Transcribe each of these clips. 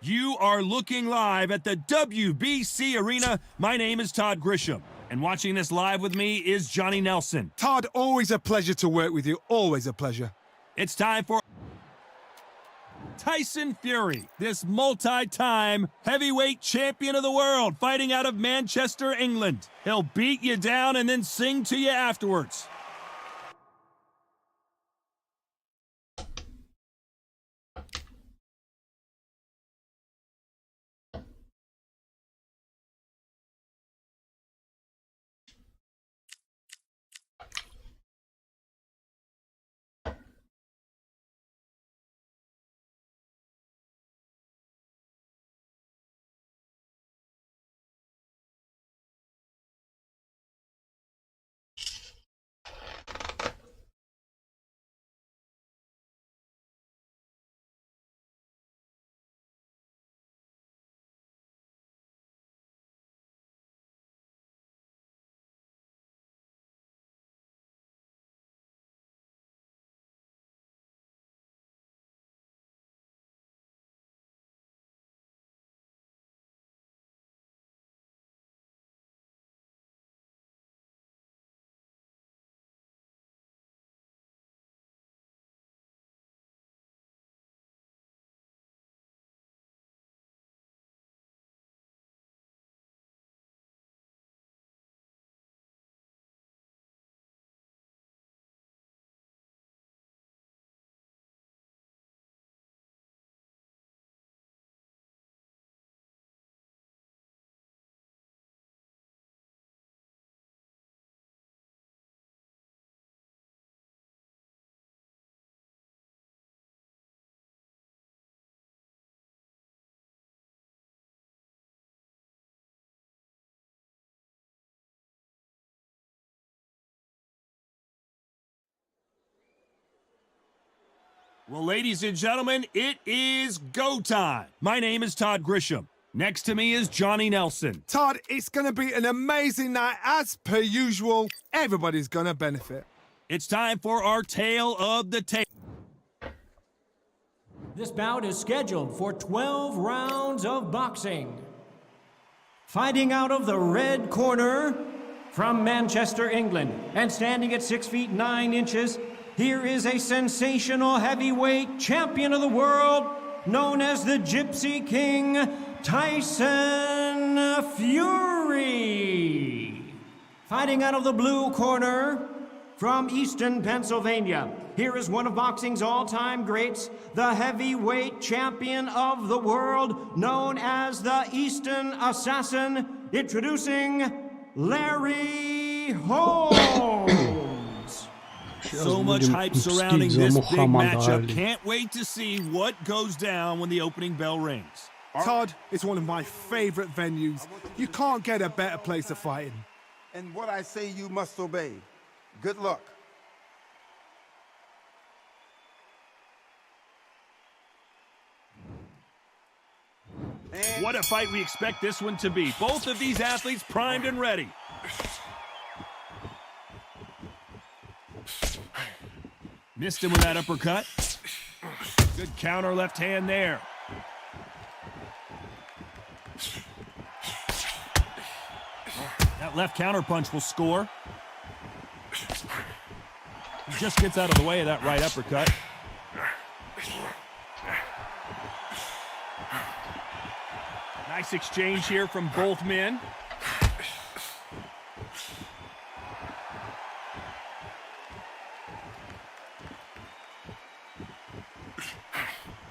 You are looking live at the WBC Arena. My name is Todd Grisham, and watching this live with me is Johnny Nelson. Todd, always a pleasure to work with you. Always a pleasure. It's time for Tyson Fury, this multi-time heavyweight champion of the world, fighting out of Manchester, England. He'll beat you down and then sing to you afterwards. Well, ladies and gentlemen, it is go time. My name is Todd Grisham. Next to me is Johnny Nelson. Todd, it's going to be an amazing night. As per usual, everybody's going to benefit. It's time for our tale of the tape. This bout is scheduled for 12 rounds of boxing. Fighting out of the red corner from Manchester, England, and standing at 6 feet 9 inches, here is a sensational heavyweight champion of the world, known as the Gypsy King, Tyson Fury. Fighting out of the blue corner from Easton, Pennsylvania, here is one of boxing's all-time greats, the heavyweight champion of the world, known as the Easton Assassin, introducing Larry Holmes. So much hype surrounding this big matchup. Can't wait to see what goes down when the opening bell rings. Todd, it's one of my favorite venues. You can't get a better place to fight in. And what I say you must obey. Good luck. What a fight we expect this one to be. Both of these athletes primed and ready. Missed him with that uppercut. Good counter left hand there. That left counter punch will score. He just gets out of the way of that right uppercut. Nice exchange here from both men.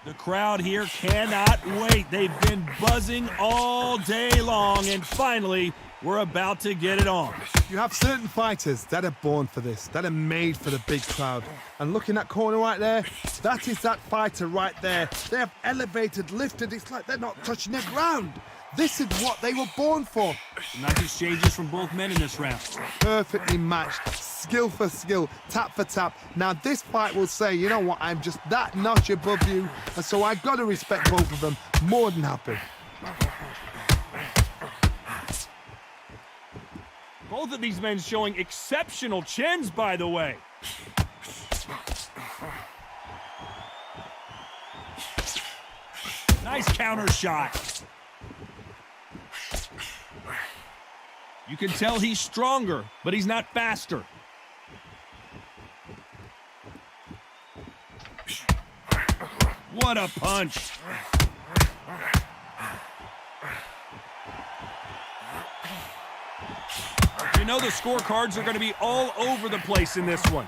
The crowd here cannot wait. They've been buzzing all day long, and finally, we're about to get it on. You have certain fighters that are born for this, that are made for the big crowd. And looking at corner right there, that is that fighter right there. They have elevated, lifted. It's like they're not touching the ground. This is what they were born for. Nice exchanges from both men in this round. Perfectly matched, skill for skill, tap for tap. Now this fight will say, you know what, I'm just that notch above you, and so I've got to respect both of them. More than happy. Both of these men showing exceptional chins, by the way. Nice counter shot. You can tell he's stronger, but he's not faster. What a punch. You know the scorecards are going to be all over the place in this one.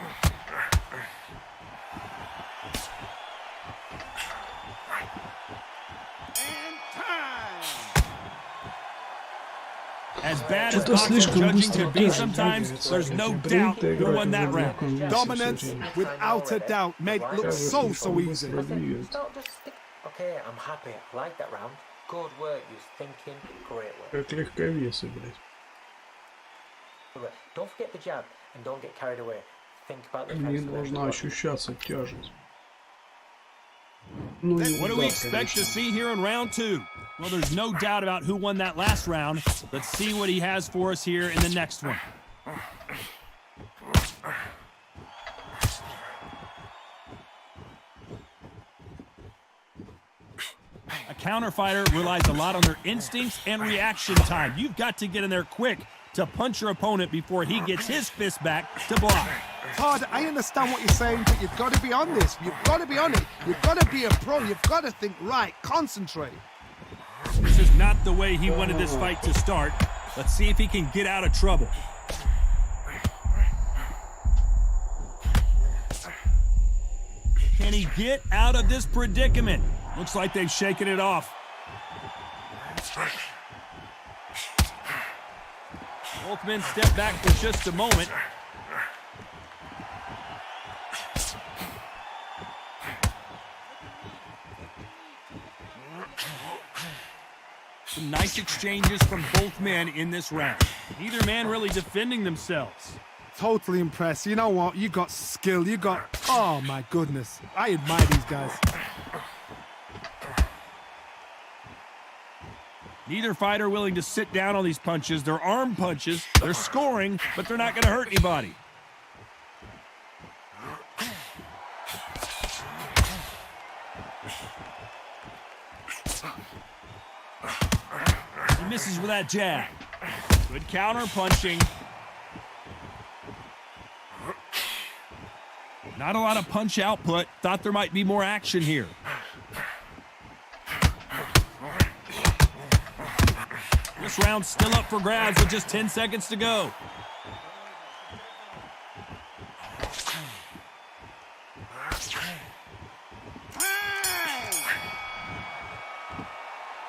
As bad as boxing judging can be sometimes, there's no doubt who won that round. Dominance, without a doubt, made it look so easy. Okay, I'm happy. I like that round. Good work, you was thinking. Great work. Как легковесый, блядь. Don't forget the jab and don't get carried away. Think about the Не должна ощущаться тяжесть. Ну и What do we expect to see here in round two? Well, there's no doubt about who won that last round. Let's see what he has for us here in the next one. A counter fighter relies a lot on their instincts and reaction time. You've got to get in there quick to punch your opponent before he gets his fist back to block. Todd, I understand what you're saying, but you've got to be on this. You've got to be on it. You've got to be a pro. You've got to think right. Concentrate. This is not the way he wanted this fight to start. Let's see if he can get out of trouble. Can he get out of this predicament? Looks like they've shaken it off. Both men step back for just a moment. Some nice exchanges from both men in this round. Neither man really defending themselves. Totally impressed. You know what? You got skill. You got... Oh, my goodness. I admire these guys. Neither fighter willing to sit down on these punches. They're arm punches. They're scoring, but they're not going to hurt anybody. He misses with that jab. Good counter punching. Not a lot of punch output. Thought there might be more action here. This round's still up for grabs with just 10 seconds to go.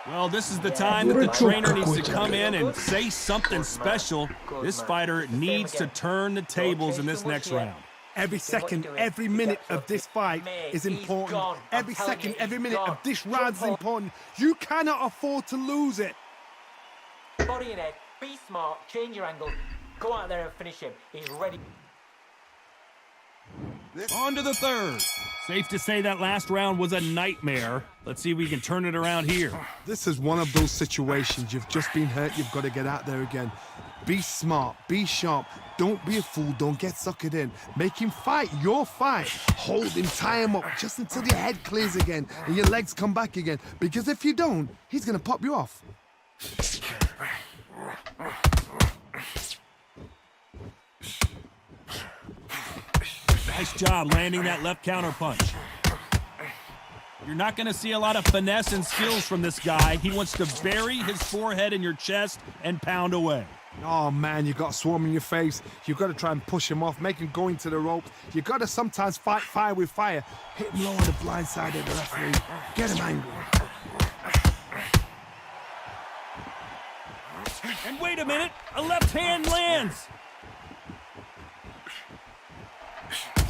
Well, this is the time that the trainer needs to come in and say something special. This fighter needs to turn the tables in this next round. Every second, every minute of this fight is important. Every second, every minute of this round is important. You cannot afford to lose it. Body and head, be smart, change your angle, go out there and finish him. He's ready. On to the third. Safe to say that last round was a nightmare. Let's see if we can turn it around here. This is one of those situations. You've just been hurt. You've got to get out there again. Be smart. Be sharp. Don't be a fool. Don't get suckered in. Make him fight your fight. Hold him, tie him up just until your head clears again and your legs come back again. Because if you don't, he's going to pop you off. Nice job landing that left counter punch. You're not going to see a lot of finesse and skills from this guy. He wants to bury his forehead in your chest and pound away. Oh, man, you got swarm in your face. You've got to try and push him off, make him go into the ropes. You've got to sometimes fight fire with fire. Hit him low on the blind side of the referee. Get him angry. And wait a minute, a left hand lands.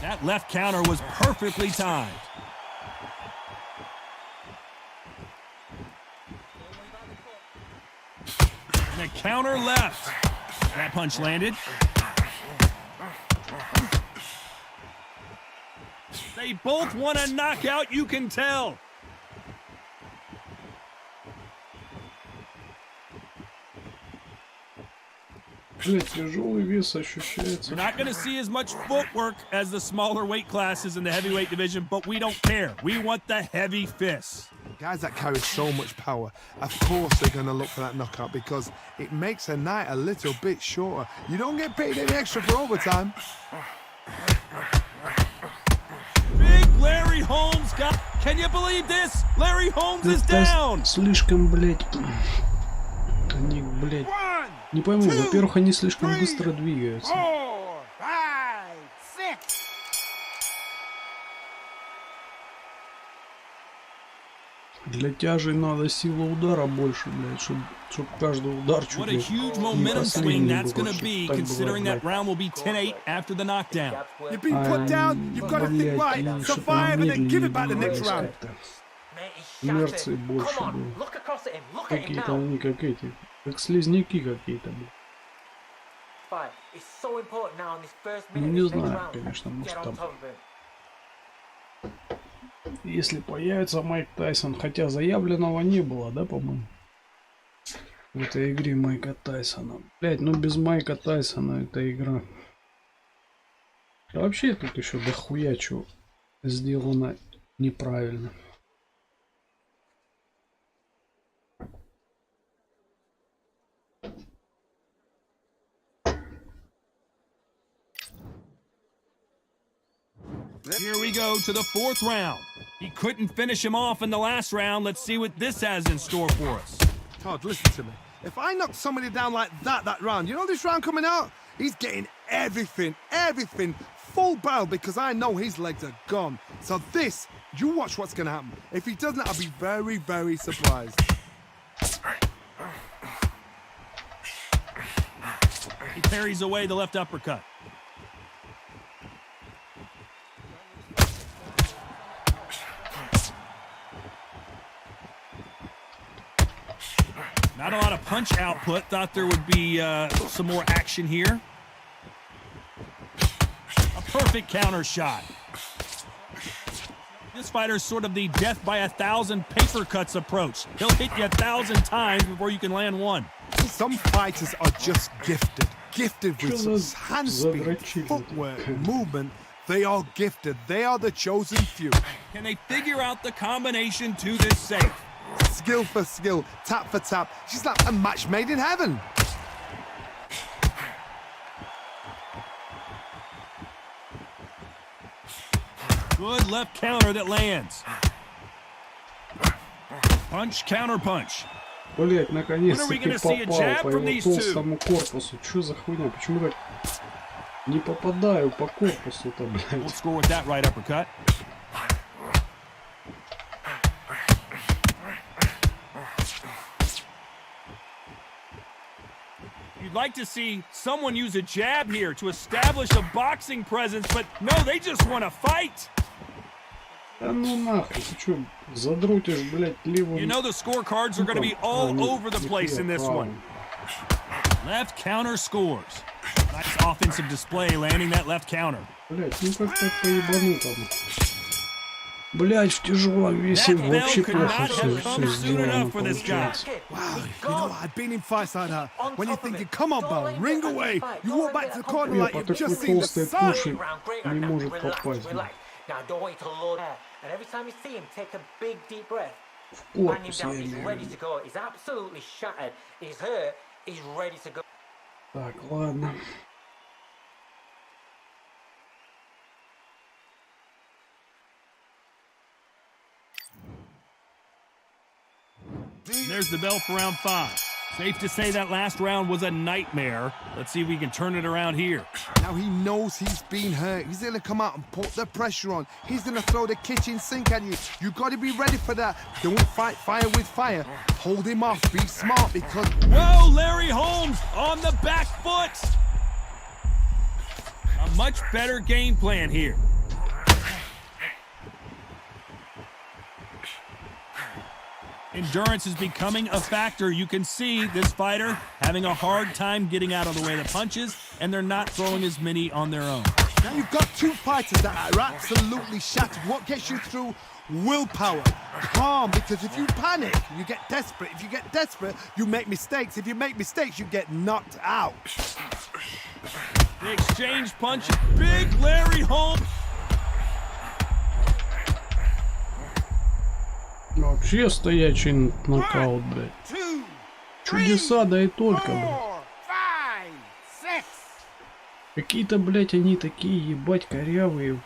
That left counter was perfectly timed. And a counter left. That punch landed. They both want a knockout, you can tell. Блядь, тяжелый вес ощущается. You're not going to see as much footwork as the smaller weight classes in the heavyweight division, but we don't care. We want the heavy fists. Guys that carry so much power, of course they're going to look for that knockout because it makes a night a little bit shorter. You don't get paid any extra for overtime. Big Larry Holmes got... Can you believe this? Larry Holmes is down! Слишком, блядь... Они, блядь... Не пойму, во-первых, они слишком быстро двигаются. Для тяжей надо сила удара больше, блядь, чтобы каждый удар чуть What a ли huge не momentum swing последний that's был, going to чтоб be, так было, considering that блядь. round will be 10-8 after the knockdown. You've been put down, you've got to think right, survive and then give it back the next round. Инерции больше было. Какие-то они как эти, как слизняки какие-то, блядь. Ну не знаю, конечно, может там... Если появится Майк Тайсон, хотя заявленного не было, да, по-моему? В этой игре Майка Тайсона. Блять, ну без Майка Тайсона эта игра. Да вообще тут еще дохуя чего сделано неправильно. Here we go to the fourth round. He couldn't finish him off in the last round. Let's see what this has in store for us. Todd, listen to me. If I knock somebody down like that round, you know this round coming out? He's getting everything, full barrel because I know his legs are gone. So this, you watch what's going to happen. If he doesn't, I'll be very, very surprised. He parries away the left uppercut. Not a lot of punch output. Thought there would be some more action here. A perfect counter shot. This fighter's sort of the death by 1,000 paper cuts approach. He'll hit you 1,000 times before you can land one. Some fighters are just gifted with some hand speed, footwork, movement. They are gifted. They are the chosen few. Can they figure out the combination to this safe? Skill for skill, tap for tap. She's like a match made in heaven. Good left counter that lands. Punch, counter punch. Блять, наконец-таки попал по его two? толстому корпусу. Чё за хуйня? Почему так не попадаю по корпусу-то, We'll блядь? score with that right uppercut. You'd like to see someone use a jab here to establish a boxing presence, but no, they just want to fight. Да ну нахуй, ты чё, задрутишь, блядь, левым... You know the scorecards are going to be all over the place in this one. Left counter scores. Nice offensive display landing that left counter. Блять, ну как так по-ебанутому? Блять, в тяжелом весе вообще плохо все сделано получается. Wow, you know what? I've been in fights like that. When you're thinking, come on, Bell, ring away. You walk back to the corner like По you've такой just seen the толстой sun. туши не может попасть. Now don't wait to load air. And every time you see him, take a big deep breath. В Bang him корпус down. я He's имею в ready виду. to go. He's absolutely shattered. He's hurt. He's ready to go. Так, ладно. There's the bell for round 5. Safe to say that last round was a nightmare. Let's see if we can turn it around here. Now he knows he's been hurt. He's going to come out and put the pressure on. He's going to throw the kitchen sink at you. You got to be ready for that. Don't fight fire with fire. Hold him off. Be smart because... Whoa, Larry Holmes on the back foot. A much better game plan here. Endurance is becoming a factor. You can see this fighter having a hard time getting out of the way of the punches, and they're not throwing as many on their own. Now you've got two fighters that are absolutely shattered. What gets you through? Willpower. Calm, because if you panic, you get desperate. If you get desperate, you make mistakes. If you make mistakes, you get knocked out. They exchange punches. Big Larry Holmes. Вообще стоячий нокаут, блядь. Чудеса, да и только, блядь. Какие-то, блядь, они такие, ебать, корявые.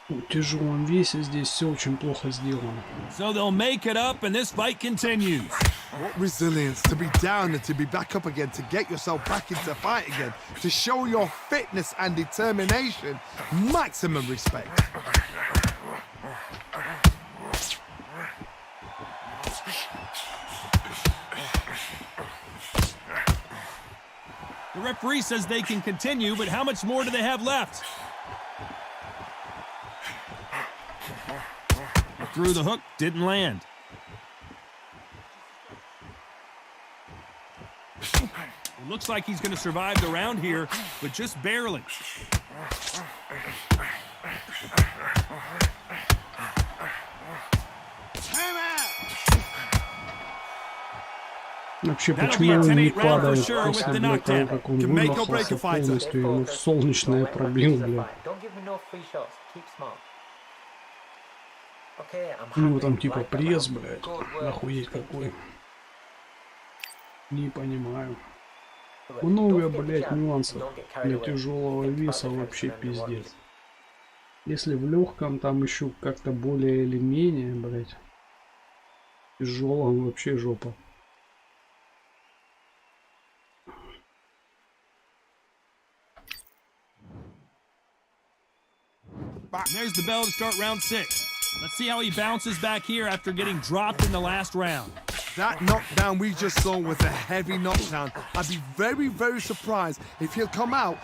В тяжелом весе здесь все очень плохо сделано. So they'll make it up and this fight continues. What resilience to be down and to be back up again, to get yourself back into fight again, to show your fitness and determination. Maximum respect. The referee says they can continue, but how much more do they have left? Through the hook, didn't land. It looks like he's going to survive the round here, but just barely. Вообще, That'll почему be a он не 10-8 round for падает sure with после, the блядь, того, knockdown. как он Can make or break a вымахался fighter. полностью, ему солнечное пробил, блядь. Don't give me no free shots. Keep smart. Okay, I'm У него happy. там типа Like that пресс, round. блядь. Good work. Охуеть какой. Не понимаю. Look, Много, don't get the блядь, jab. нюансов Don't get carried для away. тяжелого Think about веса the вообще defense and then what пиздец. Если в легком там еще как-то более или менее, блядь. Тяжелом вообще жопа. And there's the bell to start round 6. Let's see how he bounces back here after getting dropped in the last round. That knockdown we just saw was a heavy knockdown. I'd be very, very surprised if he'll come out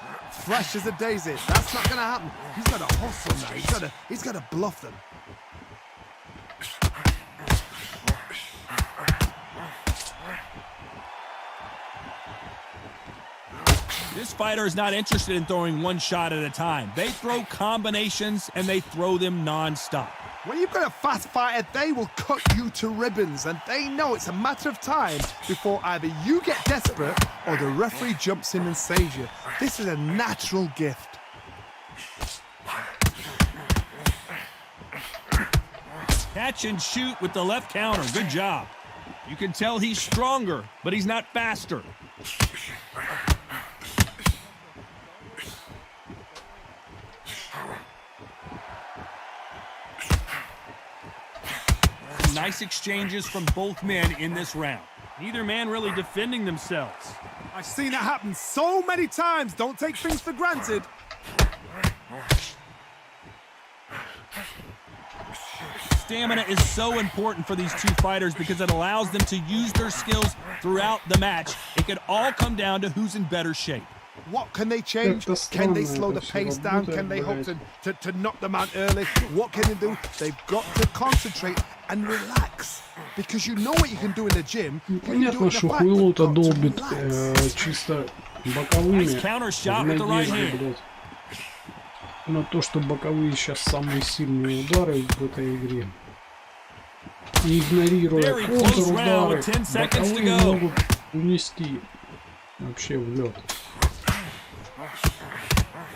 fresh as a daisy. That's not gonna happen. He's got to hustle now. He's got to bluff them. This fighter is not interested in throwing one shot at a time. They throw combinations and they throw them non-stop. When you've got a fast fighter, they will cut you to ribbons, and they know it's a matter of time before either you get desperate or the referee jumps in and saves you. This is a natural gift. Catch and shoot with the left counter. Good job. You can tell he's stronger, but he's not faster. Nice exchanges from both men in this round. Neither man really defending themselves. I've seen it happen so many times. Don't take things for granted. Stamina is so important for these two fighters because it allows them to use their skills throughout the match. It could all come down to who's in better shape. What can they change? Can they slow the pace down? Can they hope to knock them out early? What can they do? They've got to concentrate and relax. Because you know what you can do in the gym. Понятно, что хуйло-то долбит чисто боковыми. Nice counter shot В with the right надежде, hand. блядь, на то, что боковые сейчас самые сильные удары в этой игре. И игнорируя Very close round контрудары, with 10 seconds to боковые go. могут унести вообще в лед.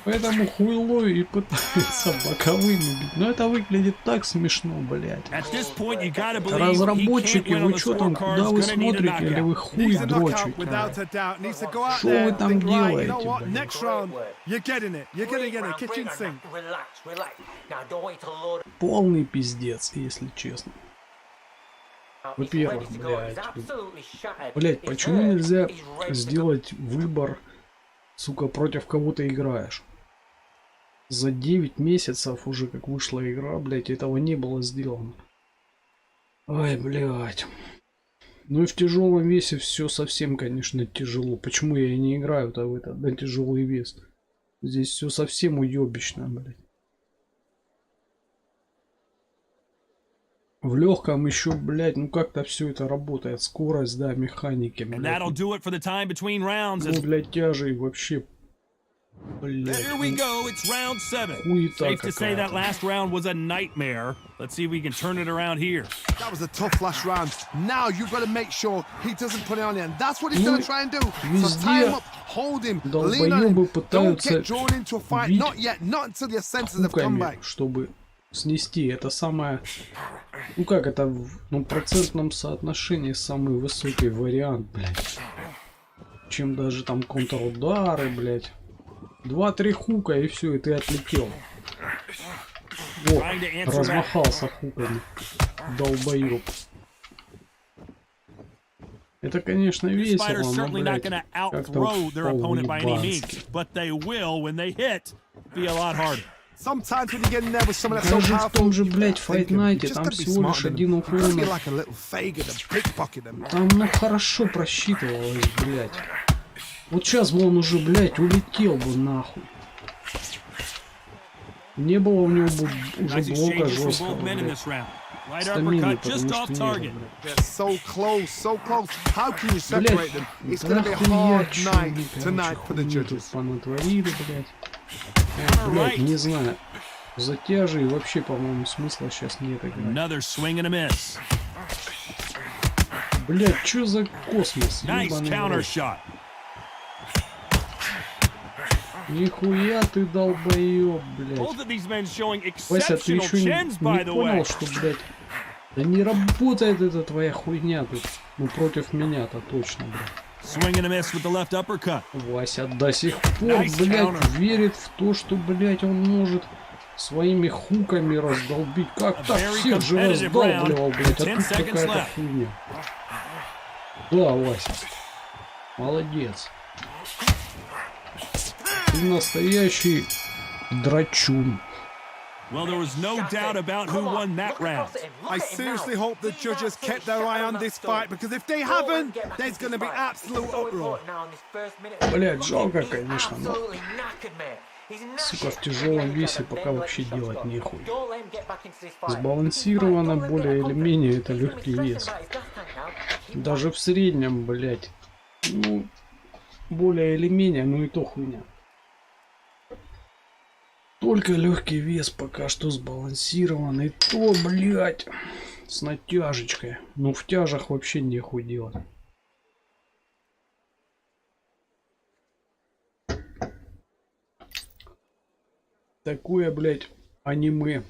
Поэтому хуйло и пытается боковыми бить. Но это выглядит так смешно, блядь. At this point, you gotta believe he can't Разработчики, win on вы the чё там, scorecards. куда вы Gonna need a смотрите, или вы knockout. хуй Needs a knockout дрочите? without a doubt. Needs to go out Что there вы and там think, right, you know делаете, what? блядь? Next round, you're getting it. You're gonna get it. Kitchen Great sink. round. Relax, relax. Now, don't want you to load Полный пиздец, если честно. up. Во-первых, He's ready to go. He's блядь. absolutely shattered. Блядь, He's почему hurt. нельзя He's ready to go. сделать выбор, сука, против кого ты играешь? За 9 месяцев уже как вышла игра, блядь, этого не было сделано. Ай, блядь. Ну и в тяжелом весе все совсем, конечно, тяжело. Почему я и не играю-то в этот, на тяжелый вес? Здесь все совсем уебищно, блядь. В легком еще, блядь, ну как-то все это работает. Скорость, да, механики, And that'll блядь. do it for the time between rounds. Ну, для тяжей вообще, блядь. Here we go. It's round 7. Хуета Safe to say that какая-то. last round was a nightmare. Let's see if we can turn it around here. That was a tough last round. Now you've got to make sure he doesn't put it on you. And that's what he's going to try and do. So tie him up, hold him, lean on him. долбоёбы Don't пытаются get drawn into a fight. бить Not yet. Not until your senses have come руками, back. чтобы снести. Это самое... Ну как это в процентном соотношении самый высокий вариант, блядь. Чем даже там контрудары, блядь. 2-3 хука и все, и ты отлетел. Вот, размахался хуками. Долбоёб. Это, конечно, весело, но, блядь, как-то Sometimes when you get in there with someone that's so даже в powerful, том же, блядь, Fight Night, just там gotta be всего smart лишь with один them. уклон. Just be like a little faggot and pickpocket them. Там, ну, хорошо просчитывалось, блядь. Вот сейчас бы он уже, блядь, улетел бы нахуй. Не было у него бы уже блока жесткого, блядь. Стамины, потому что не было, блядь. They're so close, so close. How can you separate Блядь, them? It's да gonna be a нахуя, hard чё night они, tonight for the хуйню тут judges. понатворили, блядь. Блядь, не знаю. Затяжи и вообще, по-моему, смысла сейчас нет играть. Another swing and a miss. Блядь, чё за космос? Nice Ёбаный counter рот. shot. Нихуя ты долбоёб, блядь. Both of these men showing Вася, ты exceptional еще не chins, by the way. понял, что, блядь, да не работает эта твоя хуйня тут. Ну, против меня-то точно, блядь. Swing and a miss with the left uppercut. Вася до сих пор, Nice блядь, counter. верит в то, что, блядь, он может своими хуками раздолбить. Как так very всех же competitive раздолбливал, round. блядь, а 10 тут seconds какая-то left. хуйня. Да, Вася. Молодец. Ты настоящий драчун. Well, there was no doubt about who won that round. I seriously hope the judges kept their eye on this fight because if they haven't, there's going to be absolute uproar. Блядь, жалко, конечно, но... Сука, в тяжелом весе пока вообще делать нехуй. Сбалансировано более или менее это легкий вес. Даже в среднем, блядь. Ну, более или менее, ну и то хуйня. Только легкий вес пока что сбалансирован. И то, блядь, с натяжечкой. Ну в тяжах вообще нехуй делать. Такое, блядь, аниме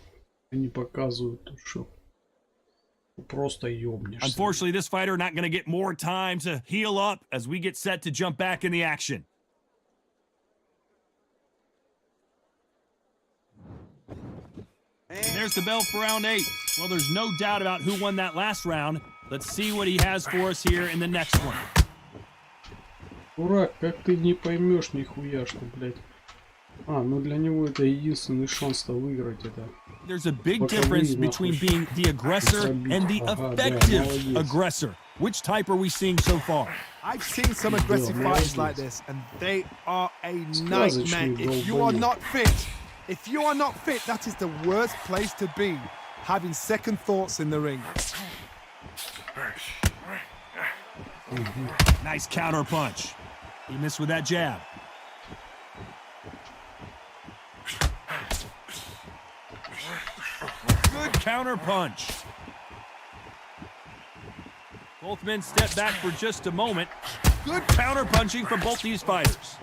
они показывают, что просто ёбнешься. Unfortunately, this fighter not going to get more time to heal up as we get set to jump back in the action. And there's the bell for round 8. Well, there's no doubt about who won that last round. Let's see what he has for us here in the next one. Дурак, как ты не поймешь нихуя, что, блядь. А, ну для него это единственный шанс-то выиграть это. There's a big difference between being the aggressor and the effective aggressor. Which type are we seeing so far? I've seen some aggressive fighters like this, and they are a nightmare. If you are not fit, that is the worst place to be, having second thoughts in the ring. Nice counter punch. He missed with that jab. Good counter punch. Both men step back for just a moment. Good counter punching from both these fighters.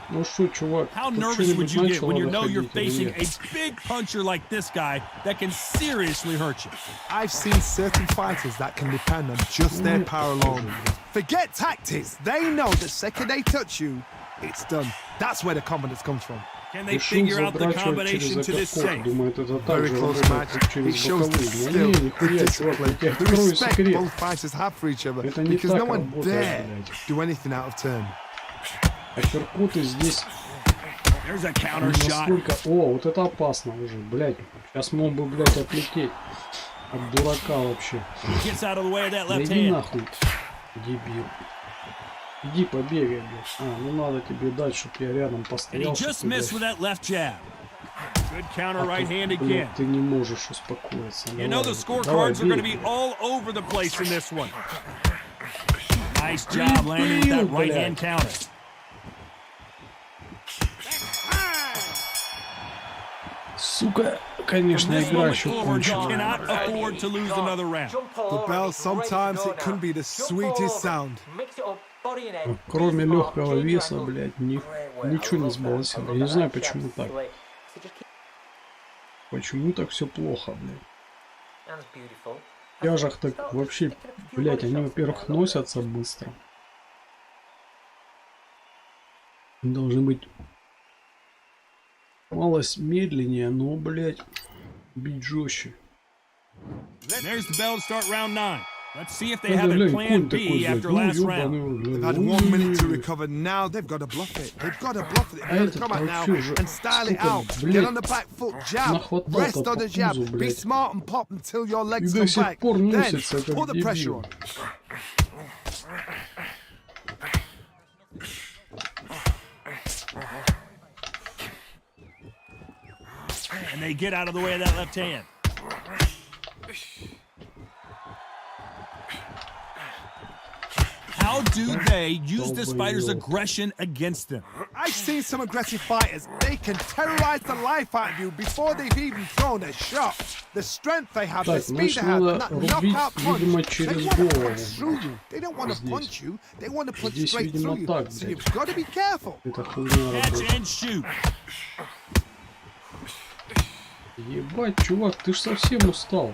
Ну что, чувак, How nervous would you get when you know you're facing a big puncher like this guy that can seriously hurt you? I've seen certain fighters that can depend on just their power alone. Forget tactics. They know the second they touch you, it's done. That's where the confidence comes from. Can they figure out the combination to this safe? Думает, это так Very же close работает, match. как It через shows the боковые. skill, Не, the нихуя, чувак, я discipline, тебе the открою respect секрет. both fighters have for each other Это не because так no one работает, dare блядь. do anything out of turn. Апперкуты здесь There's a counter не shot. настолько... О, вот это опасно уже, блядь. Сейчас мог бы, блядь, отлететь от дурака вообще. Gets out of the way of that Да left иди hand. нахуй, дебил. Иди побегай, блядь. А, ну надо тебе дать, чтоб я рядом And he постоял. just чтоб ты, missed with блядь, that left jab. Good counter а right тут, hand again. блядь, ты не можешь успокоиться. You know the scorecards are going to be all over the place in this one. Nice job landing with that right hand counter. Сука, конечно, This игра moment еще forward, you кончена. cannot afford to lose another round. The bell, sometimes it can be the sweetest sound. Кроме легкого веса, блядь, ничего не сбалансировано. Я не знаю, почему так. Почему так все плохо, блядь. В тяжах так вообще, блядь, они, во-первых, носятся быстро. Они должны быть малость медленнее, но, блядь, бить жестче. There's the bell to start round 9. Let's see if they have a plan B after last round. They've had 1 minute to recover. Now they've got to bluff it. They've got to bluff it. They've got to come out now and style it out. Get on the back foot, jab, rest on the jab. Be smart and pop until your legs come back. Then put the pressure on. And they get out of the way of that left hand. How do they use this fighter's aggression against them? I've seen some aggressive fighters. They can terrorize the life out of you before they've even thrown a shot. The strength they have, the speed they have, and that knockout punch. They want to punch through you. They don't want to punch you. They want to punch straight through you. So you've got to be careful. Catch and shoot. Ебать, чувак, ты ж совсем устал.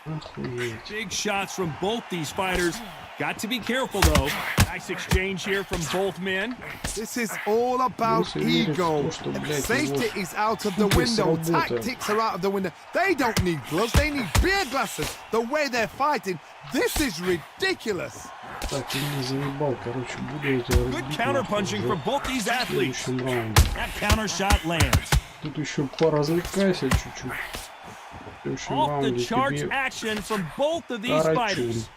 Охуеть. Big shots from both these fighters. Got to be careful though. Nice exchange here from both men. This is all about ego. Safety is out of the window. Tactics are out of the window. They don't need gloves. They need beer glasses. The way they're fighting, this is ridiculous. Так, ты меня заебал, короче, буду я тебя Good counterpunching from both these в athletes. следующем раунде. That counter shot lands. Тут еще поразвлекайся чуть-чуть. В следующем Off the раунде charts тебе action from both of these карачун. fighters.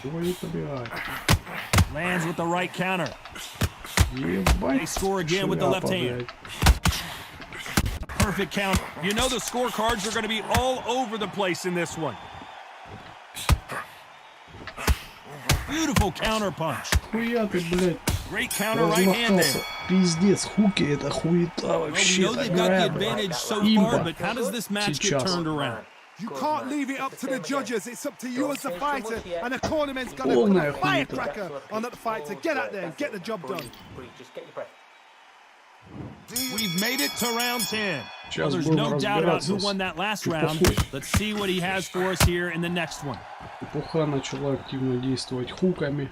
Чего не побегать? Lands with the right counter. Ебать, They score again with the left шляпа, hand. блядь. Perfect count. You know the scorecards are going to be all over the place in this one. Beautiful counter punch. Хуя ты, блядь, Great counter right hand размахался. there. Пиздец, хуки это хуета Well, we вообще. know they've got the advantage so far, but how does this match get Сейчас. turned around? You can't leave it up to the judges. It's up to you as the fighter. And the cornerman's got to Полная put a хуета. firecracker on that fighter. Get out there and get the job done. Just get your breath. We've made it to round 10. Well, Сейчас there's будем no doubt about who разбираться won с that last round. чепухой. Let's see what he has for us here in the next one. Чепуха начала активно действовать хуками.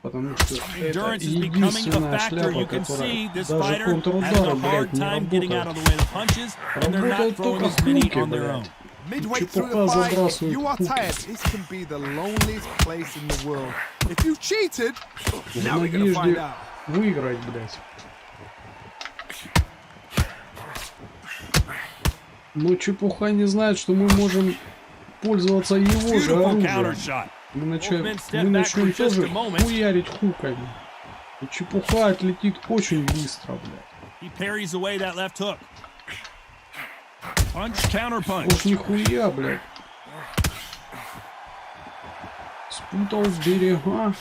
Потому что это Endurance is becoming a единственная factor. You шляпа, can see которая this даже fighter having контрудары, a блядь, hard не time getting out of работают. the way of the punches, and they're not Работают throwing только as many хуки, on their own. блядь. Midway through the Чепуха fight, if забрасывает you are хуки. tired, this can be the loneliest place in the world. If you cheated, В now we're going to find надежде out. выиграть, блядь. Но чепуха не знает, что мы можем пользоваться его же Beautiful counter оружием. shot. Мы Both men начнем step back for just тоже a moment. хуярить хуками. И чепуха отлетит очень быстро, блядь. He parries away that left hook. Punch, counter punch. Уж нихуя, блядь. Спутал берега.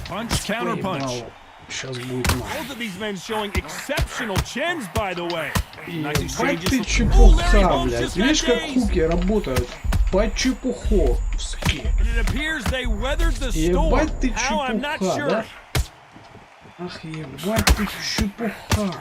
Punch, counter punch. Сейчас будет мало. Both of these men showing exceptional chins, by the way. Nice Ебать exchanges. ты Larry чепуха, Holmes блядь. just Видишь, got как dazed. хуки работают? По чепуховски. And it appears they weathered the storm. Ебать ты How, I'm not чепуха, sure. да? Ах, ебать ты чепуха.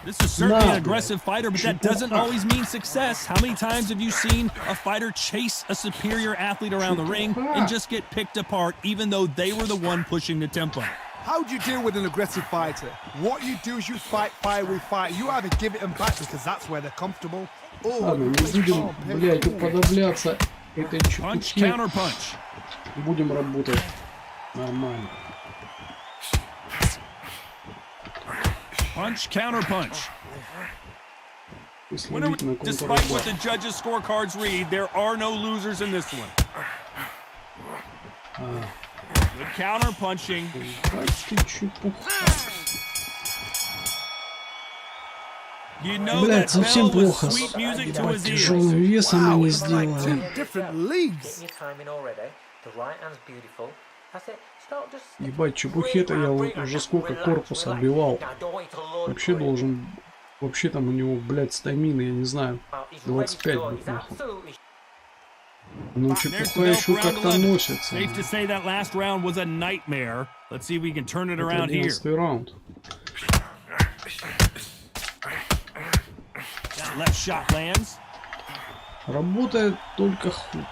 This is certainly an Nah, aggressive fighter, but that doesn't always mean success. How many times have you seen a fighter chase a superior athlete around the ring and just get picked apart, even though they were the one pushing the tempo? How do you deal with an aggressive fighter? What you do is you fight fire with fire. You either give it them back because that's where they're comfortable. Or Ладно, you не play будем, calm, play блядь, cool. уподобляться этой Punch, чепухе. counter punch. Будем работать нормально. Punch, counter punch. Если Winner, видно despite what контрудар. the judges' scorecards read, there are no losers in this one. Good counter punching. Ебать ты чепуха. You know Блядь, that совсем bell was плохо. sweet music to Ебать, his ears. тяжелым весом Wow, мы it's like two сделали. different leagues. Getting your timing already. The right hand's beautiful. That's it. Start just. Ебать, чепухи-то я вот уже сколько корпус отбивал. Вообще должен... Вообще там у него, блядь, стамины, я не знаю, 25 быть нахуй. Ну чепуха еще как-то носится. Safe to say that last round was a nightmare. Let's see if we can turn it around here. 11-й раунд. That left shot lands. Работает только хук.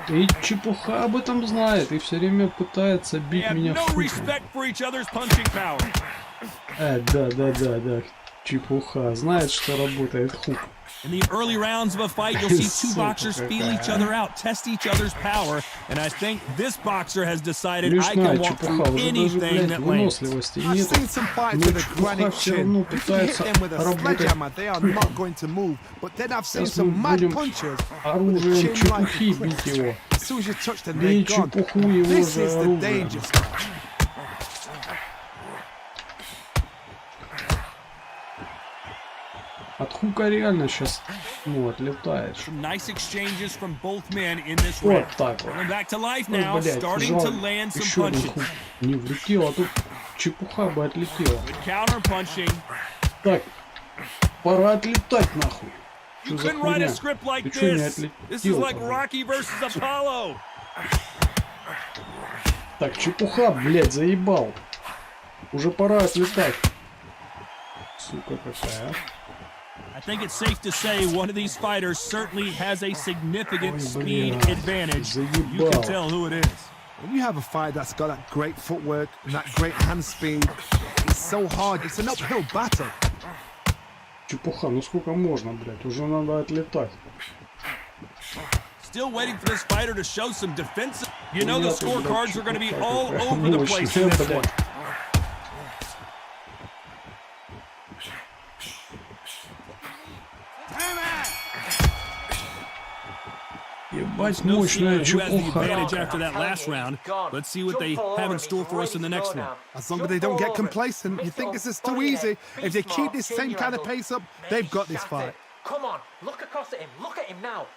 И чепуха об этом знает и все время пытается They бить have меня no хуком. respect for each other's punching power. Да. Чепуха. Знает, что работает хук. In the early rounds of a fight, you'll see two boxers feel each other out, test each other's power, and I think this boxer has decided I Смешная can walk чепуха. through Уже даже, anything блядь, that lands. выносливости I've нет. seen some fights Но with a чепуха granite все chin. равно If you hit пытается them with a работать. sledgehammer, they are not going to move. But then I've seen Сейчас мы some mad будем punches with a оружием chin like чепухи бить его. as soon as you touch them, Бей they're gone. чепуху его This же is the оружием. danger spot. От хука реально сейчас, ну, отлетает. Some nice exchanges from both men in this round. Вот так вот. Coming back to life Ой, now, блядь, starting to жаль. land some Еще один punches. хук не влетел, а тут чепуха бы отлетела. Good counter punching. Так, пора отлетать нахуй. You Что за couldn't write a хуйня? script like Ты чё не this. This is отлетел? like Rocky versus Apollo. Так, чепуха, блядь, заебал. Уже пора отлетать. Сука какая. I think it's safe to say one of these fighters certainly has a significant Ой, speed блядь, advantage. You заебал. can tell who it is. When you have a fight that's got that great footwork and that great hand speed, it's so hard. It's an uphill battle. Чепуха, ну сколько можно, блядь, уже надо отлетать. Still waiting for this fighter to show some defensive. You know the Понятно, блядь, scorecards are going to be чепуха all какая over the place in мощная, this one. блядь. Ебать, No мощная seeing who has the advantage чепуха. after that last round. Let's see what they have in store for us in the next one. As long as they don't get complacent, you think this is too easy. If they keep this same kind of pace up, they've got this fight. Come on, look across at him. Look at him now.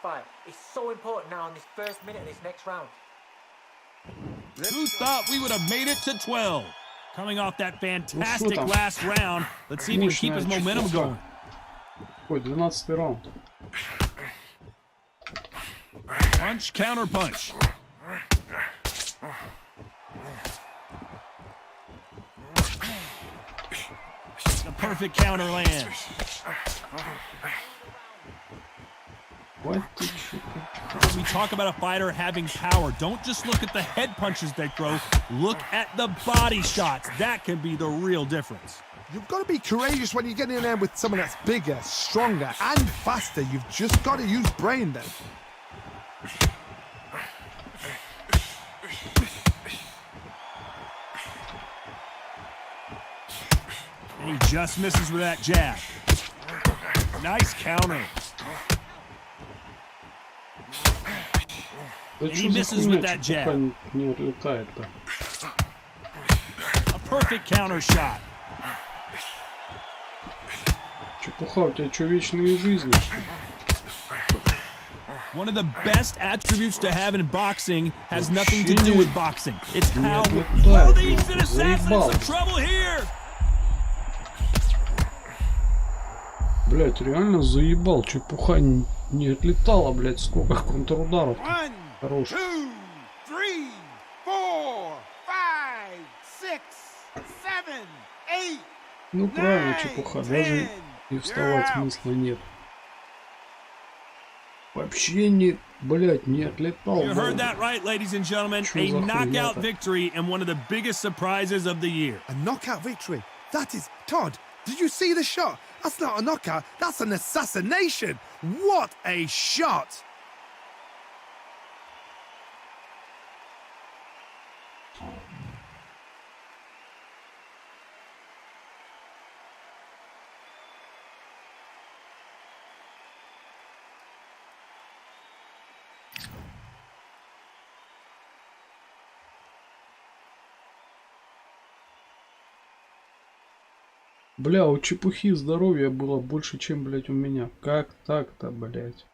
Fight. It's so important now in this first minute of this next round. Who thought we would have made it to 12? Coming off that fantastic там? last round, let's see if he can keep his Мощная momentum чепуха. going. Ой, 12-й раунд. Punch, counter punch. The perfect counter lands. Ебать ты чепуха. When we talk about a fighter having power, don't just look at the head punches they throw. Look at the body shots. That can be the real difference. You've got to be courageous when you get in there with someone that's bigger, stronger, and faster. You've just got to use brain then. And he just misses with that jab. Nice counter. Да he чё за misses хуйня, with that чепуха jab. не отлетает-то? A perfect counter shot. Чепуха, у тебя что, вечные жизни? One of the best attributes to have in boxing has nothing to do with boxing. It's how. Oh, the instant assassin in some trouble here. Блять, реально заебал. Чепуха не отлетала, блять, сколько контрударов. One, Хорош. 2, 3, 4, 5, 6, 7, 8. Ну правильно, чепуха. Даже и вставать смысла нет. Вообще не, блять, не отлетал. You heard that right, ladies and gentlemen. A knockout victory and one of the biggest surprises of the year. A knockout victory. That is, Todd, did you see the shot? That's not a knockout, that's an assassination. What a shot. Бля, у чепухи здоровья было больше, чем, блядь, у меня. Как так-то, блядь?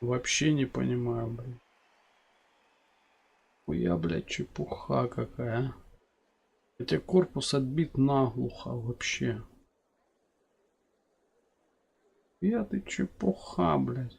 Вообще не понимаю, блядь. Хуя, блядь, чепуха какая. Хотя корпус отбит наглухо вообще. Я ты чепуха, блядь.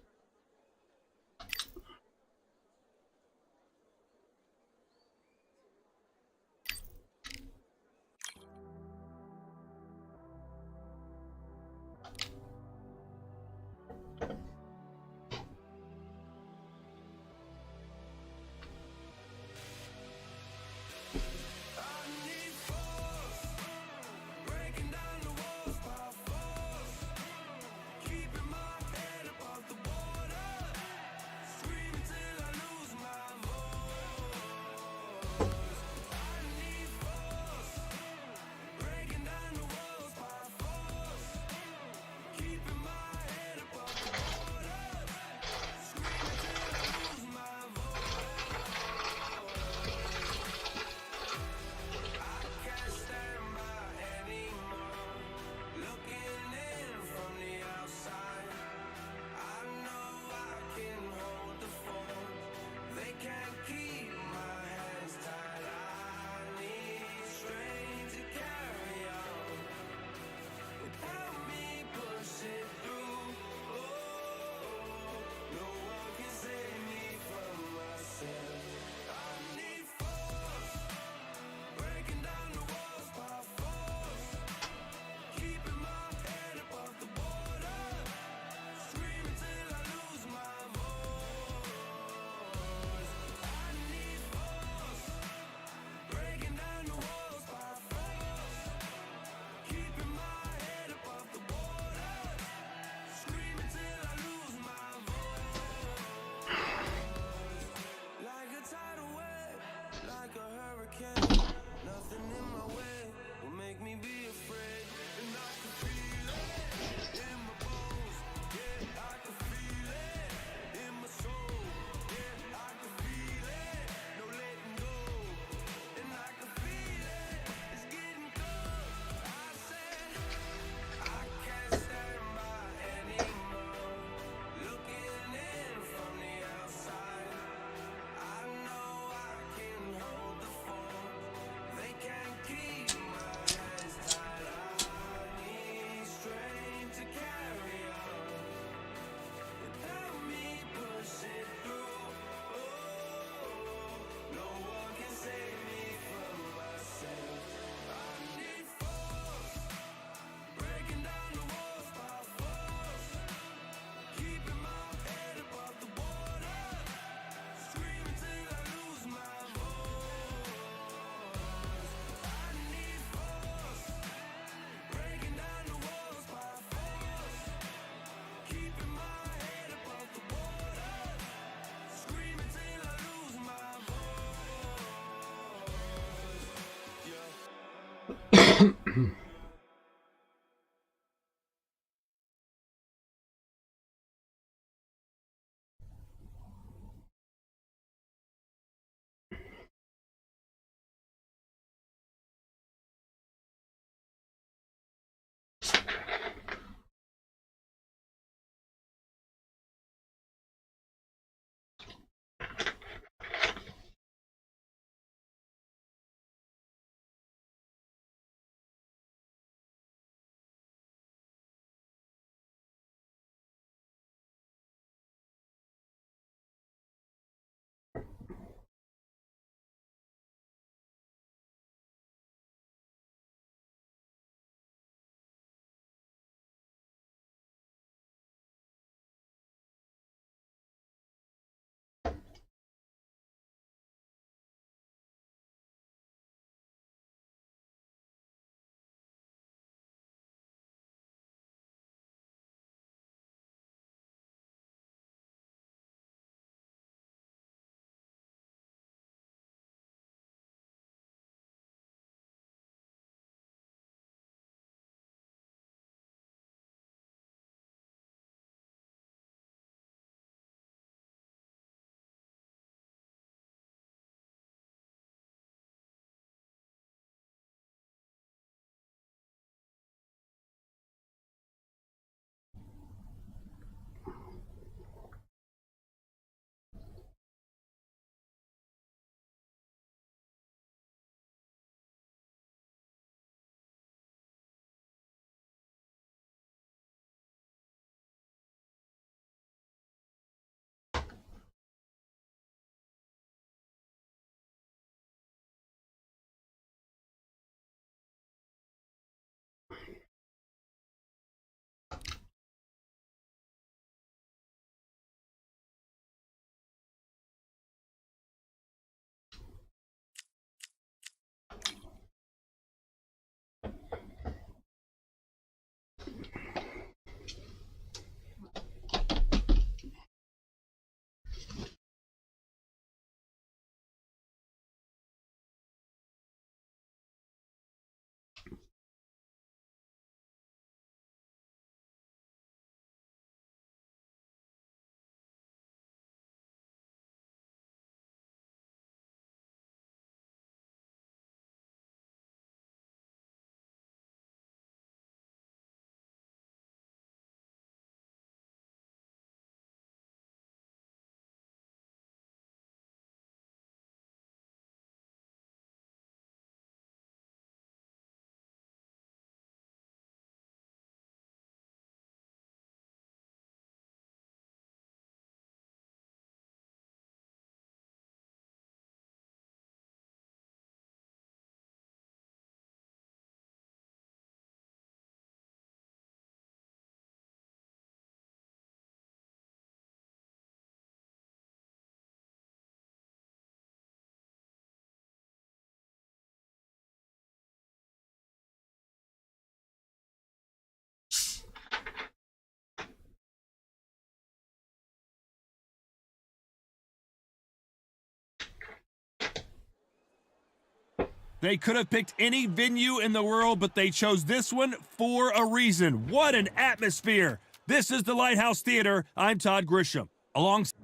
They could have picked any venue in the world, but they chose this one for a reason. What an atmosphere. This is the Lighthouse Theater. I'm Todd Grisham. Alongside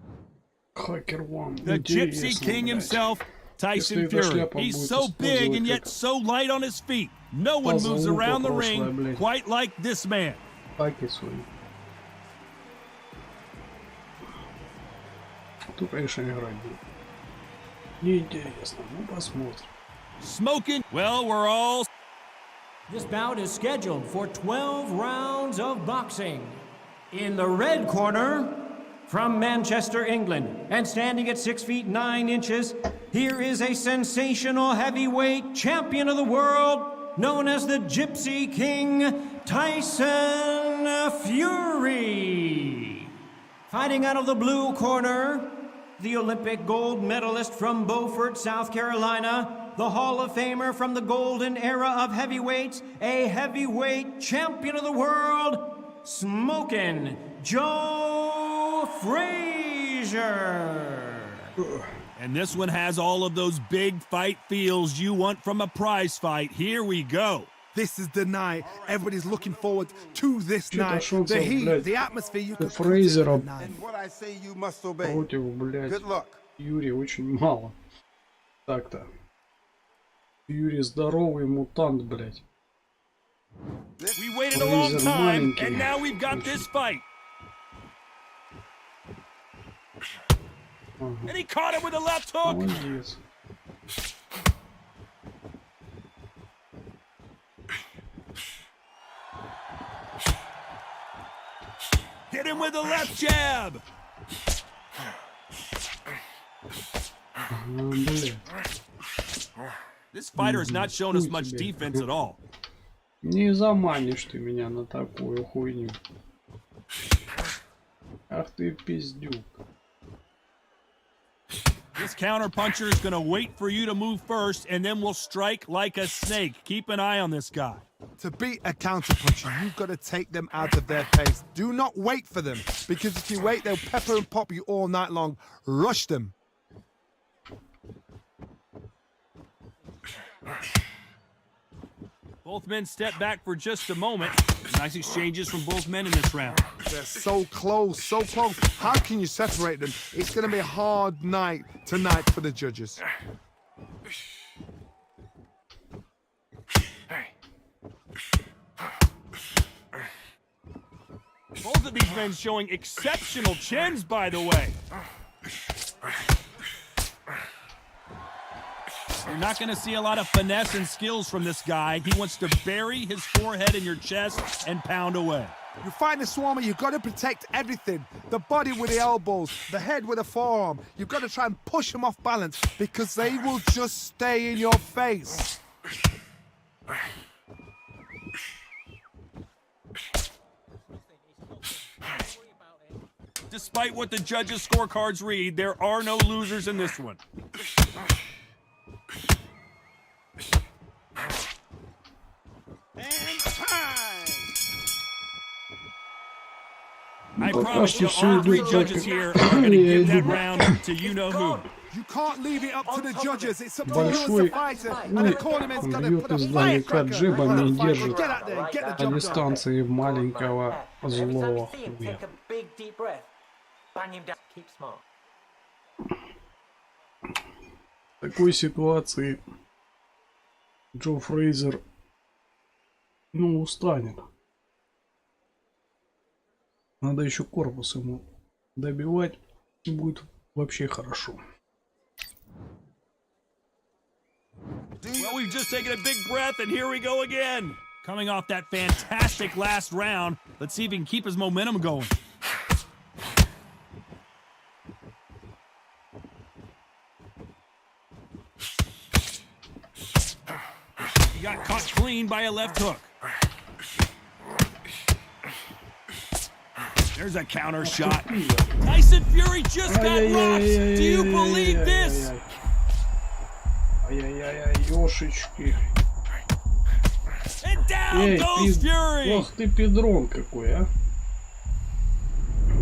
the Gypsy King himself, Tyson Fury. He's so big and yet so light on his feet. No one moves around the ring quite like this man. Тут, конечно, играть будет. Неинтересно, ну посмотрим. Smoking. Well, we're all... This bout is scheduled for 12 rounds of boxing. In the red corner, from Manchester, England, and standing at 6 feet 9 inches, here is a sensational heavyweight champion of the world, known as the Gypsy King, Tyson Fury. Fighting out of the blue corner, the Olympic gold medalist from Beaufort, South Carolina, the Hall of Famer from the golden era of heavyweights, a heavyweight champion of the world, Smokin' Joe Frazier. And this one has all of those big fight feels you want from a prize fight. Here we go. This is the night. Everybody's looking forward to this night. The heat, the atmosphere. You can Фрейзера And what I say you must obey. против, блядь, Good luck. Юрия очень мало. Так-то. Юрий здоровый мутант, блядь. We waited a long time, and now we've got this fight. And he caught him with a left hook. Молодец. Hit him with a left jab. Блядь. This fighter has not shown us much defense at all. Не заманишь ты меня на такую хуйню. Ах ты пиздюк. This counter-puncher is going to wait for you to move first, and then will strike like a snake. Keep an eye on this guy. To beat a counter-puncher, you've got to take them out of their pace. Do not wait for them, because if you wait, they'll pepper and pop you all night long. Rush them. Both men step back for just a moment. Nice exchanges from both men in this round. They're so close, so close. How can you separate them? It's going to be a hard night tonight for the judges. Both of these men showing exceptional chins, by the way. You're not going to see a lot of finesse and skills from this guy. He wants to bury his forehead in your chest and pound away. You find a swarmer, you've got to protect everything. The body with the elbows, the head with the forearm. You've got to try and push them off balance because they will just stay in your face. Despite what the judges' scorecards read, there are no losers in this one. I promise you, all three judges here are going to give that round to you-know-who. You can't leave it up to the judges. It's up to you as the fighter. And the cornerman's got to Бьет put a издалека джебами и держит Get out there, get the на job done. дистанции маленького злого хуя. Take a big deep breath. Bang him down. Keep smart. В такой ситуации Джо Фрейзер, ну, устанет. Надо еще корпус ему добивать, и будет вообще хорошо. Well, we've just taken a big breath, and here we go again. Coming off that fantastic last round, let's see if he can keep his momentum going. He got caught clean by a left hook. There's a counter shot. Tyson Fury just got rocked. Do you believe this? Ай-яй-яй, ёшечки. And down goes Fury. Ох ты педрон какой, а.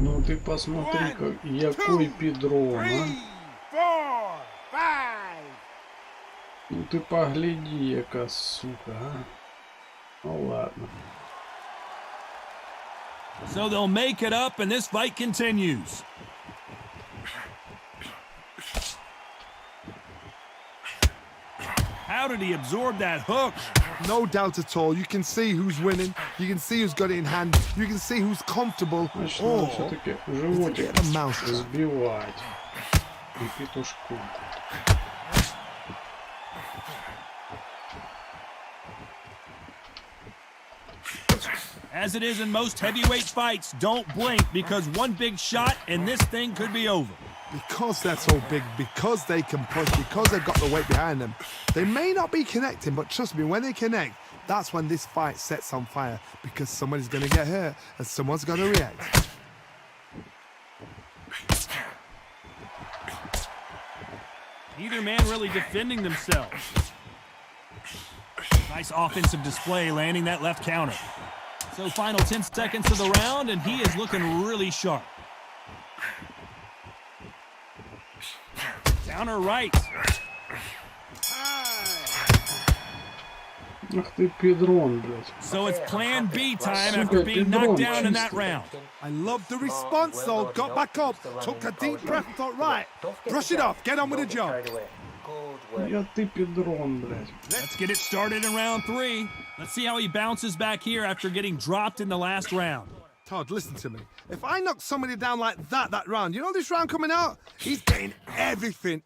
Ну ты посмотри, какой 1, 2, педрон, 3, а. 4, 5. Ну ты погляди, яка сука, а. Ну ладно. So they'll make it up and this fight continues. How did he absorb that hook? No doubt at all. You can see who's winning. You can see who's got it in hand. You can see who's comfortable. Значит, надо Oh, все-таки it's a животик bit of a mouse trap. сбивать. И петушку. As it is in most heavyweight fights, don't blink because one big shot and this thing could be over. Because they're so big, because they can push, because they've got the weight behind them, they may not be connecting, but trust me, when they connect, that's when this fight sets on fire, because somebody's going to get hurt and someone's got to react. Neither man really defending themselves. Nice offensive display, landing that left counter. So final 10 seconds of the round, and he is looking really sharp. Counter right. Ах ты педрон, блядь. So it's plan B time after being knocked down in that round. I love the response, though. Got back up, took a deep breath, thought, right, brush it off, get on with the job. Я ты педрон, блядь. Let's get it started in round 3. Let's see how he bounces back here after getting dropped in the last round. Todd, listen to me. If I knock somebody down like that round, you know this round coming out? He's getting everything,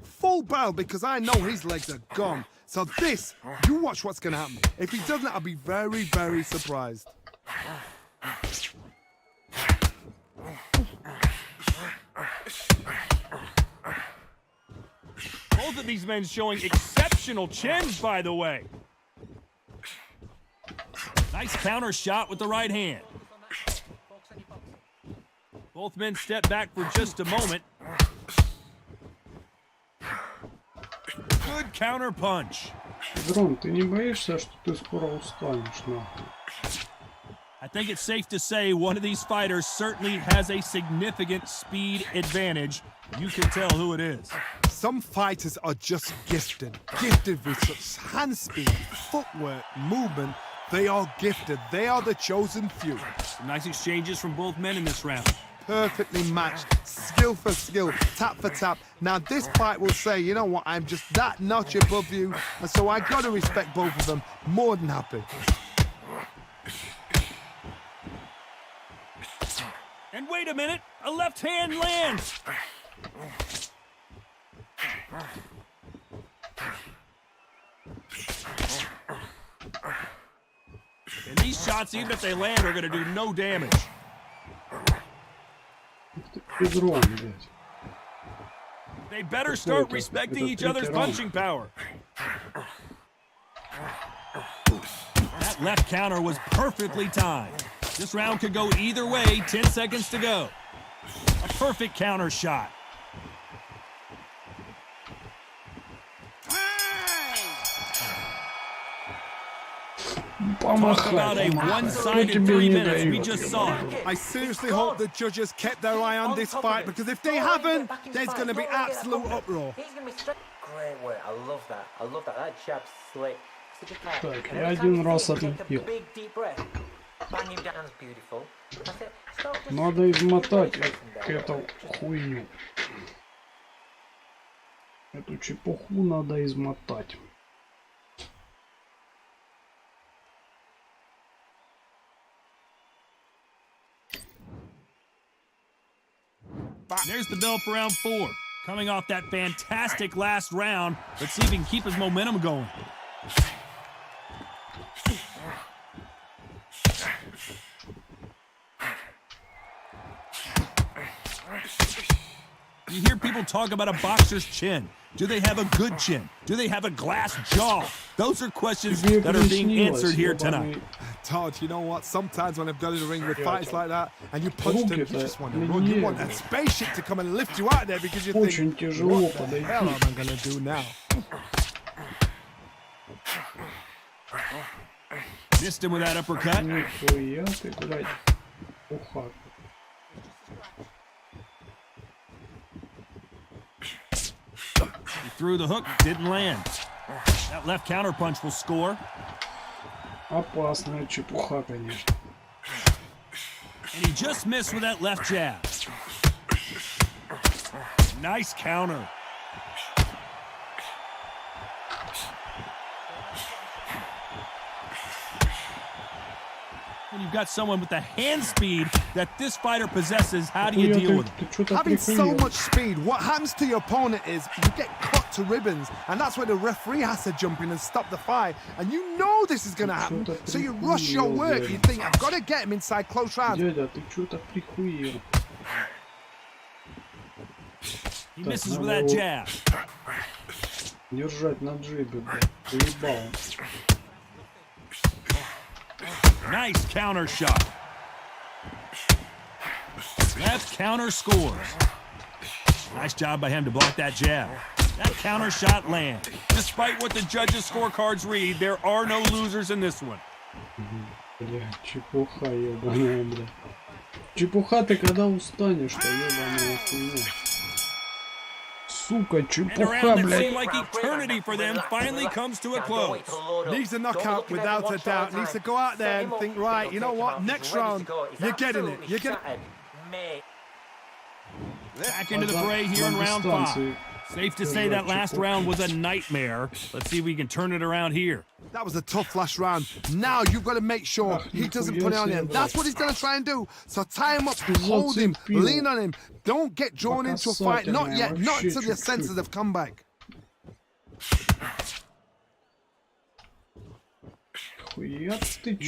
full barrel, because I know his legs are gone. So this, you watch what's going to happen. If he doesn't, I'll be very, very surprised. Both of these men showing exceptional chins, by the way. Nice counter shot with the right hand. Both men step back for just a moment. Good counter punch. Дрон, ты не боишься, что ты скоро устанешь, нахуй? I think it's safe to say one of these fighters certainly has a significant speed advantage. You can tell who it is. Some fighters are just gifted with such hand speed, footwork, movement. They are gifted. They are the chosen few. Some nice exchanges from both men in this round. Perfectly matched, skill for skill, tap for tap. Now this fight will say, you know what, I'm just that notch above you, and so I gotta respect both of them. More than happy. And wait a minute, a left hand lands. And these shots, even if they land, are gonna do no damage. Педрон, блядь. They better start respecting each other's punching power. That left counter was perfectly timed. This round could go either way, 10 seconds to go. A perfect counter shot. Talk about a one-sided 3 minutes. We just saw it. I seriously hope the judges kept their eye on this fight, because if they haven't, there's going to be absolute uproar. Great work. I love that. I love that. That jab's slick. Так, я один раз отлепил. Big deep breath. Bang him down is beautiful. That's it. Stop just Надо измотать эту хуйню. Эту чепуху надо измотать. There's the bell for round 4. Coming off that fantastic last round, let's see if he can keep his momentum going. You hear people talk about a boxer's chin. Do they have a good chin? Do they have a glass jaw? Those are questions that are being answered here tonight. Todd, you know what? Sometimes when I've got in the ring with fights like that and you punch them, you just want to run. You want that spaceship to come and lift you out of there, because you think, what the hell am I going to do now? Missed him with that uppercut. Нихуя ты, блядь. Ухак. He threw the hook, didn't land. That left counterpunch will score. Опасная чепуха, конечно. And he just missed with that left jab. Nice counter. When you've got someone with the hand speed that this fighter possesses, how do you deal with it? Having so much speed, what happens to your opponent is you get cut to ribbons, and that's where the referee has to jump in and stop the fight. And you know this is going to happen, so you rush your work. You think, I've got to get him inside close rounds. Дядя, ты что-то прихуел. He misses with that jab. Держать на джебе, блядь. Заебал. Nice counter shot. Left counter scores. Nice job by him to block that jab. That counter shot lands. Despite what the judges' scorecards read, there are no losers in this one. Бля, чепуха ебаная, бля. Чепуха ты когда устанешь-то, ебаная хуйня. Сука, And a чепуха, round that seemed блядь. like eternity for them finally comes to a close. Needs a knockout without a doubt. Needs to go out there and think, right, you know what, next round, you're getting it. You're getting Back into the fray here in round 5. Safe to say that last round was a nightmare. Let's see if we can turn it around here. That was a tough last round. Now you've got to make sure he doesn't put it on him. That's what he's going to try and do. So tie him up, hold him, lean on him. Don't get drawn into a fight. Not yet. Not until your senses have come back. He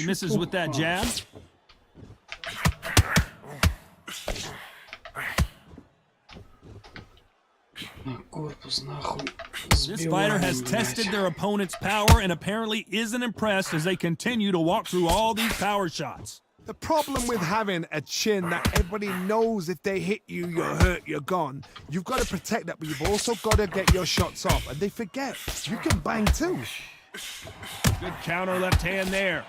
misses with that jab. This fighter has tested their opponent's power and apparently isn't impressed as they continue to walk through all these power shots. The problem with having a chin that everybody knows if they hit you, you're hurt, you're gone. You've got to protect that, but you've also got to get your shots off. And they forget, you can bang too. Good counter left hand there.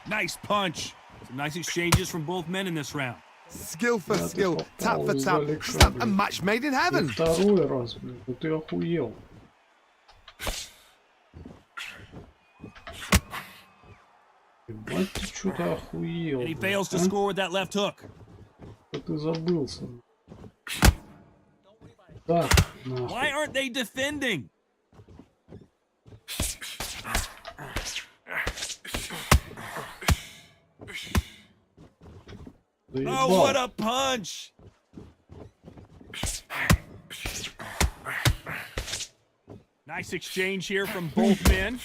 Nice punch. Some nice exchanges from both men in this round. Skill for skill, tap for tap. A match made in heaven. Второй раз, блин, ну ты охуел. Ебать, ты что-то охуел. And he fails to score with that left hook. Ты забылся. Да, нахуй. Why aren't they defending? Oh, what a punch! Nice exchange here from both men.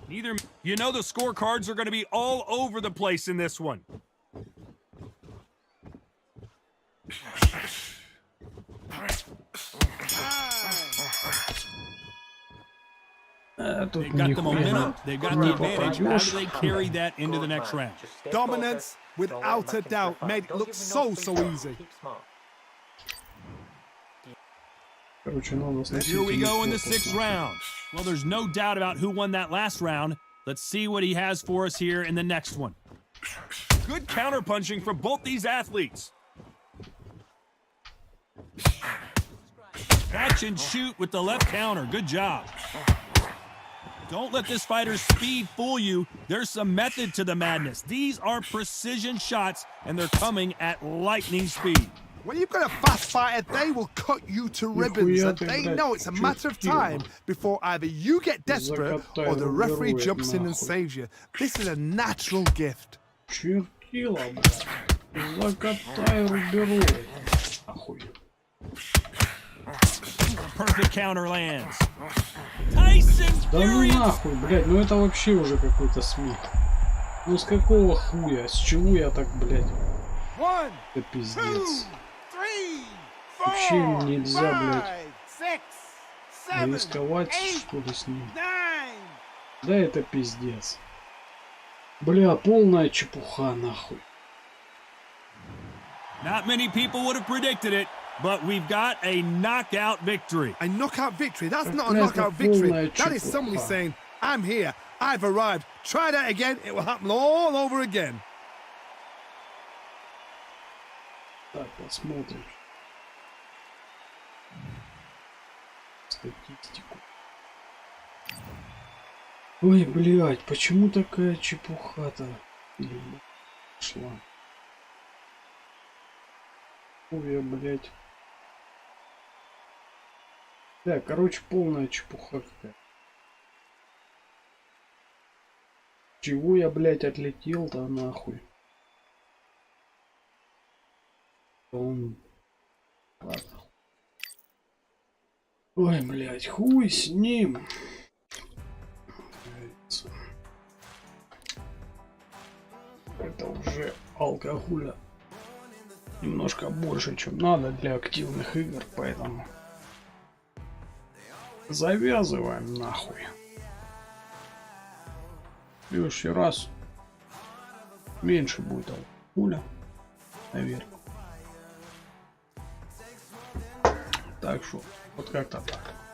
You know the scorecards are going to be all over the place in this one. They've got the momentum, they've got the advantage. How do they carry that into the next round? Dominance, without a doubt, made it look so easy. Here we go in the 6th round. Well, there's no doubt about who won that last round. Let's see what he has for us here in the next one. Good counterpunching from both these athletes. Catch and shoot with the left counter. Good job. Don't let this fighter's speed fool you. There's some method to the madness. These are precision shots, and they're coming at lightning speed. When you've got a fast fighter, they will cut you to ribbons, and they know it's a matter of time before either you get desperate or the referee jumps in and saves you. This is a natural gift. Чертила, блядь. Закатай рубероид. Охуенно. Perfect counter lands. Tyson Да ну Fury. нахуй, блядь, ну это вообще уже какой-то смех. Ну с какого хуя? С чего я так, блядь? Это пиздец. Вообще нельзя, блядь, рисковать, что ли, с ним. Да это пиздец. Бля, полная чепуха, нахуй. Not many people would have predicted it, but we've got a knockout victory. A knockout victory? That's not a knockout victory. That is somebody saying, I'm here. I've arrived. Try that again. It will happen all over again. Так, посмотрим. Статистику. Ой, блядь, почему такая чепуха-то шла? Ой, блядь. Да, короче, полная чепуха какая. Чего я, блядь, отлетел-то нахуй? Ладно. Ой, блядь, хуй с ним. Это уже алкоголя немножко больше, чем надо для активных игр, поэтому завязываем нахуй. В следующий раз меньше будет алкоголя, наверное. Так что вот как-то так.